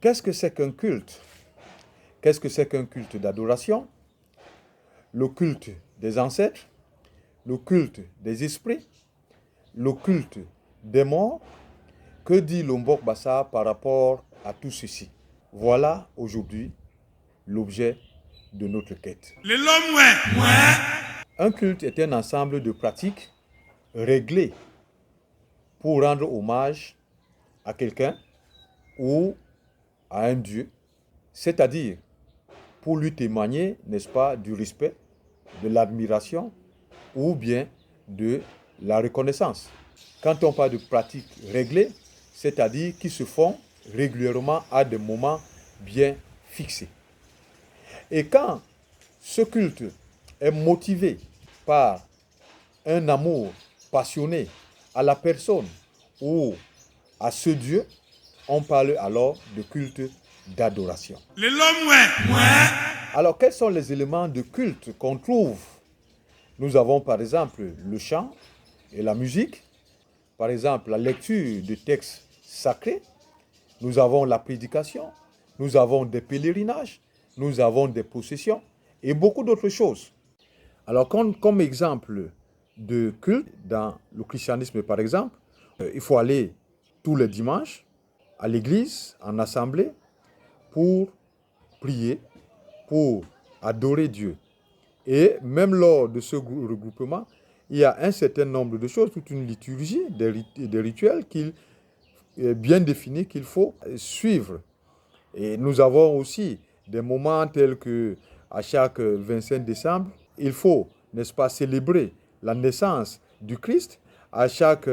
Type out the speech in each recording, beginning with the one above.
Qu'est-ce que c'est qu'un culte? Qu'est-ce que c'est qu'un culte d'adoration? Le culte des ancêtres, le culte des esprits, le culte des morts. Que dit Lombok Bassa par rapport à tout ceci? Voilà aujourd'hui l'objet de notre quête. Un culte est un ensemble de pratiques réglées pour rendre hommage à quelqu'un ou à un Dieu, c'est-à-dire pour lui témoigner, n'est-ce pas, du respect, de l'admiration ou bien de la reconnaissance. Quand on parle de pratiques réglées, c'est-à-dire qui se font régulièrement à des moments bien fixés. Et quand ce culte est motivé par un amour passionné à la personne ou à ce Dieu, on parle alors de culte d'adoration. Alors, quels sont les éléments de culte qu'on trouve? Nous avons par exemple le chant et la musique, par exemple la lecture de textes sacrés, nous avons la prédication, nous avons des pèlerinages, nous avons des processions et beaucoup d'autres choses. Alors, comme exemple de culte dans le christianisme, par exemple, il faut aller tous les dimanches à l'église, en assemblée, pour prier, pour adorer Dieu. Et même lors de ce regroupement, il y a un certain nombre de choses, toute une liturgie, des rituels bien définis qu'il faut suivre. Et nous avons aussi des moments tels que à chaque 25 décembre, il faut, n'est-ce pas, célébrer la naissance du Christ. À chaque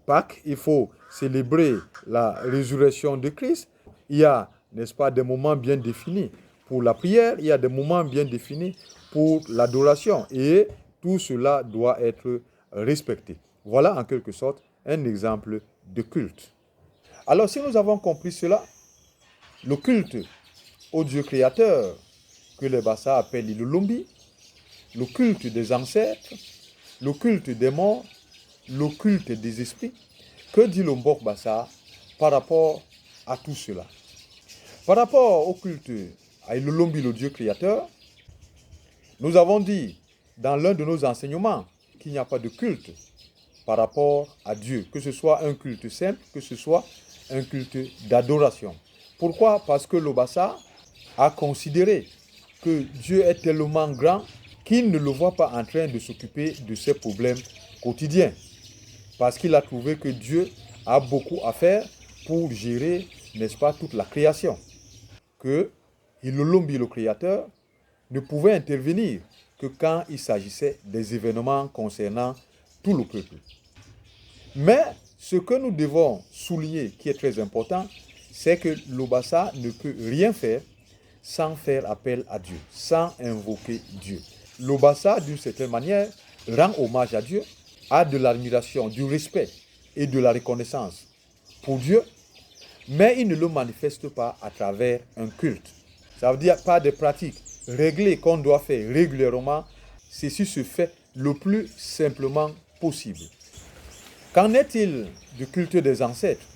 Pâques, il faut célébrer la résurrection de Christ. Il y a, n'est-ce pas, des moments bien définis pour la prière, il y a des moments bien définis pour l'adoration. Et tout cela doit être respecté. Voilà en quelque sorte un exemple de culte. Alors si nous avons compris cela, le culte au Dieu créateur, que les Bassa appellent l'Ilulumbi, le culte des ancêtres, le culte des morts, le culte des esprits, que dit Lombok Bassa par rapport à tout cela? Par rapport au culte à Ilulumbi, le Dieu créateur, nous avons dit dans l'un de nos enseignements qu'il n'y a pas de culte par rapport à Dieu, que ce soit un culte simple, que ce soit un culte d'adoration. Pourquoi? Parce que le Bassa a considéré que Dieu est tellement grand qu'il ne le voit pas en train de s'occuper de ses problèmes quotidiens. Parce qu'il a trouvé que Dieu a beaucoup à faire pour gérer, n'est-ce pas, toute la création. Que Ilulumbi, le créateur, ne pouvait intervenir que quand il s'agissait des événements concernant tout le peuple. Mais ce que nous devons souligner, qui est très important, c'est que le Bassa ne peut rien faire sans faire appel à Dieu, sans invoquer Dieu. Le Bassa, d'une certaine manière, rend hommage à Dieu, a de l'admiration, du respect et de la reconnaissance pour Dieu, mais il ne le manifeste pas à travers un culte. Ça veut dire pas des pratiques réglées qu'on doit faire régulièrement. Ceci se fait le plus simplement possible. Qu'en est-il du culte des ancêtres?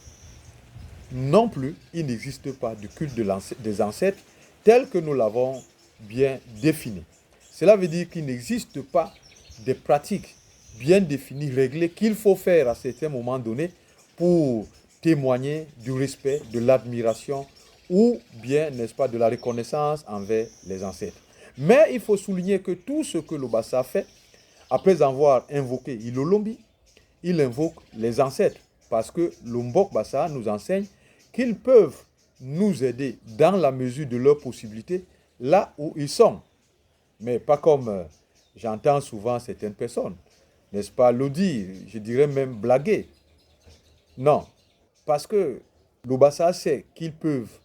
Non plus, il n'existe pas de culte des ancêtres tel que nous l'avons bien défini. Cela veut dire qu'il n'existe pas des pratiques bien définies, réglées, qu'il faut faire à certains moments donnés pour témoigner du respect, de l'admiration ou bien, n'est-ce pas, de la reconnaissance envers les ancêtres. Mais il faut souligner que tout ce que le Bassa fait, après avoir invoqué Ilulumbi, il invoque les ancêtres parce que Lombok Bassa nous enseigne qu'ils peuvent nous aider dans la mesure de leurs possibilités là où ils sont. Mais pas comme j'entends souvent certaines personnes, n'est-ce pas, le dire, je dirais même blaguer. Non, parce que le Bassa sait qu'ils peuvent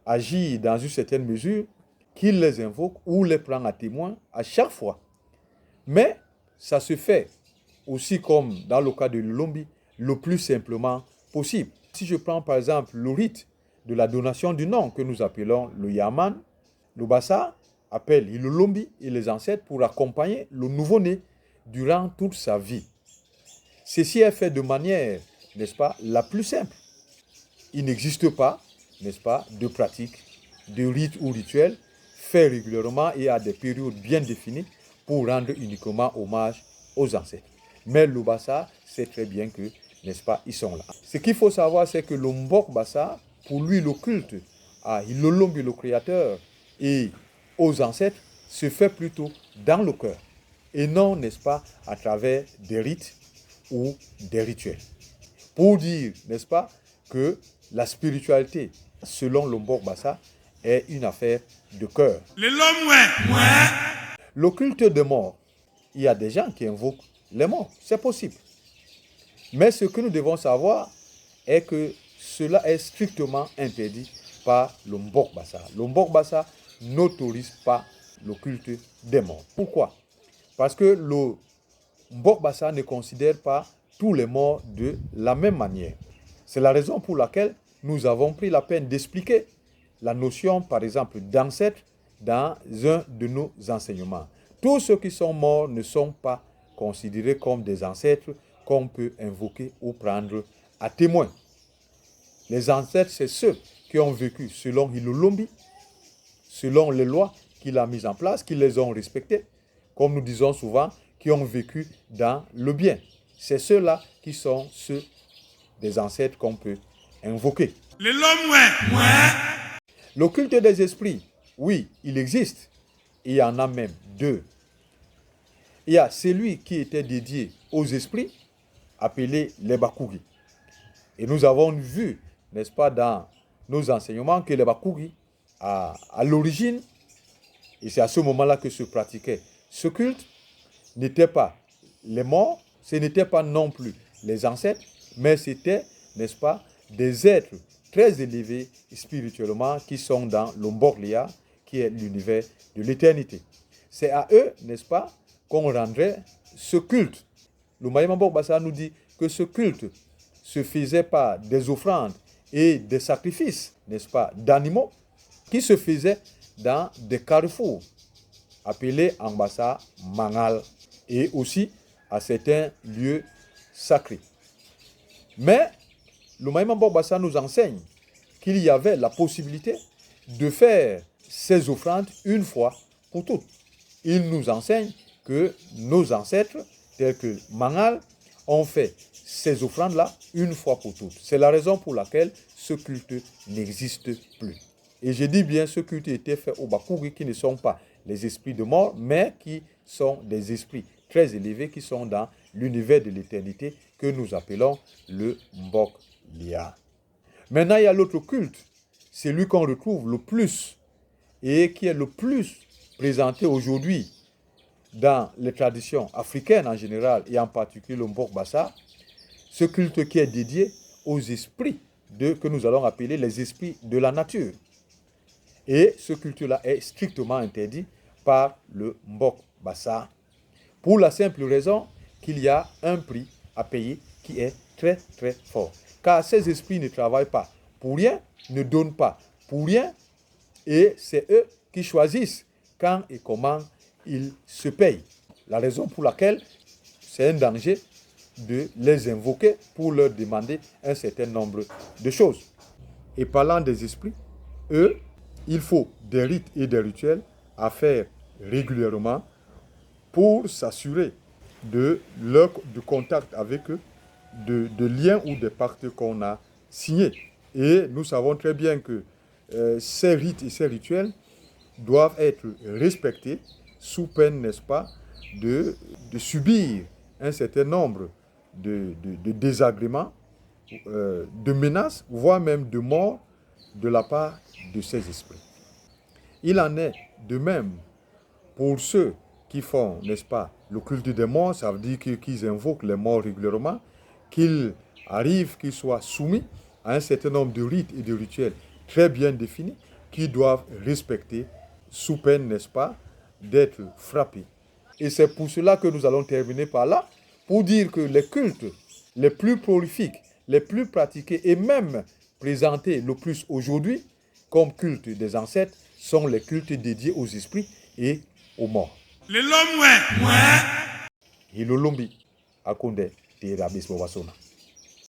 agir dans une certaine mesure, qu'il les invoque ou les prend à témoin à chaque fois. Mais ça se fait aussi comme dans le cas de l'Ilulumbi, le plus simplement possible. Si je prends par exemple le rite de la donation du nom que nous appelons le Yaman, le Bassa appelle Ilulumbi et les ancêtres pour accompagner le nouveau-né durant toute sa vie. Ceci est fait de manière n'est-ce pas, la plus simple. Il n'existe pas, n'est-ce pas, de pratique, de rite ou rituel fait régulièrement et à des périodes bien définies pour rendre uniquement hommage aux ancêtres. Mais le Bassa sait très bien que, n'est-ce pas, ils sont là. Ce qu'il faut savoir, c'est que le Mbok Bassa, pour lui, le culte à Ilolombi, le créateur, et aux ancêtres, se fait plutôt dans le cœur. Et non, n'est-ce pas, à travers des rites ou des rituels. Pour dire, n'est-ce pas, que la spiritualité, selon le Mbok Bassa, est une affaire de cœur. Le culte de mort, il y a des gens qui invoquent les morts, c'est possible. Mais ce que nous devons savoir est que cela est strictement interdit par le Mbok Bassa. Le Mbok Bassa n'autorise pas le culte des morts. Pourquoi? Parce que le Mbok Bassa ne considère pas tous les morts de la même manière. C'est la raison pour laquelle nous avons pris la peine d'expliquer la notion, par exemple, d'ancêtre dans un de nos enseignements. Tous ceux qui sont morts ne sont pas considérés comme des ancêtres qu'on peut invoquer ou prendre à témoin. Les ancêtres, c'est ceux qui ont vécu selon Ilolombi, selon les lois qu'il a mises en place, qui les ont respectées, comme nous disons souvent, qui ont vécu dans le bien. C'est ceux-là qui sont ceux des ancêtres qu'on peut invoquer. Le culte des esprits, oui, il existe. Il y en a même deux. Il y a celui qui était dédié aux esprits, appelé les Bakugi. Et nous avons vu, n'est-ce pas, dans nos enseignements, que les Bakugi, à l'origine, et c'est à ce moment-là que se pratiquait ce culte, n'étaient pas les morts, ce n'étaient pas non plus les ancêtres, mais c'était, n'est-ce pas, des êtres très élevés spirituellement qui sont dans l'Omboklia, qui est l'univers de l'éternité. C'est à eux, n'est-ce pas, qu'on rendrait ce culte. Le Mayema Mbok Bassa nous dit que ce culte se faisait par des offrandes et des sacrifices, n'est-ce pas, d'animaux, qui se faisaient dans des carrefours, appelés en Bassa Mangal, et aussi à certains lieux sacrés. Mais le Mayema Mbok Bassa nous enseigne qu'il y avait la possibilité de faire ces offrandes une fois pour toutes. Il nous enseigne que nos ancêtres, tels que Mangal, ont fait ces offrandes-là une fois pour toutes. C'est la raison pour laquelle ce culte n'existe plus. Et je dis bien, ce culte était fait aux Bakugi, qui ne sont pas les esprits de mort, mais qui sont des esprits très élevés, qui sont dans l'univers de l'éternité, que nous appelons le Mbok Lia. Maintenant, il y a l'autre culte, c'est lui qu'on retrouve le plus et qui est le plus présenté aujourd'hui dans les traditions africaines en général et en particulier le Mbok Bassa, ce culte qui est dédié aux esprits que nous allons appeler les esprits de la nature. Et ce culte-là est strictement interdit par le Mbok Bassa pour la simple raison qu'il y a un prix à payer qui est très très fort. Car ces esprits ne travaillent pas pour rien, ne donnent pas pour rien, et c'est eux qui choisissent quand et comment ils se payent. La raison pour laquelle c'est un danger de les invoquer pour leur demander un certain nombre de choses. Et parlant des esprits, eux, il faut des rites et des rituels à faire régulièrement pour s'assurer du contact avec eux, de liens ou des pactes qu'on a signés. Et nous savons très bien que ces rites et ces rituels doivent être respectés sous peine, n'est-ce pas, de subir un certain nombre de désagréments, de menaces, voire même de mort de la part de ces esprits. Il en est de même pour ceux qui font, n'est-ce pas, le culte des morts, ça veut dire qu'ils invoquent les morts régulièrement, qu'ils arrivent, qu'ils soient soumis à un certain nombre de rites et de rituels très bien définis, qu'ils doivent respecter sous peine, n'est-ce pas, d'être frappés. Et c'est pour cela que nous allons terminer par là, pour dire que les cultes les plus prolifiques, les plus pratiqués et même présentés le plus aujourd'hui comme culte des ancêtres sont les cultes dédiés aux esprits et aux morts. Ilolombi, Akonde, Térabis Bobasona.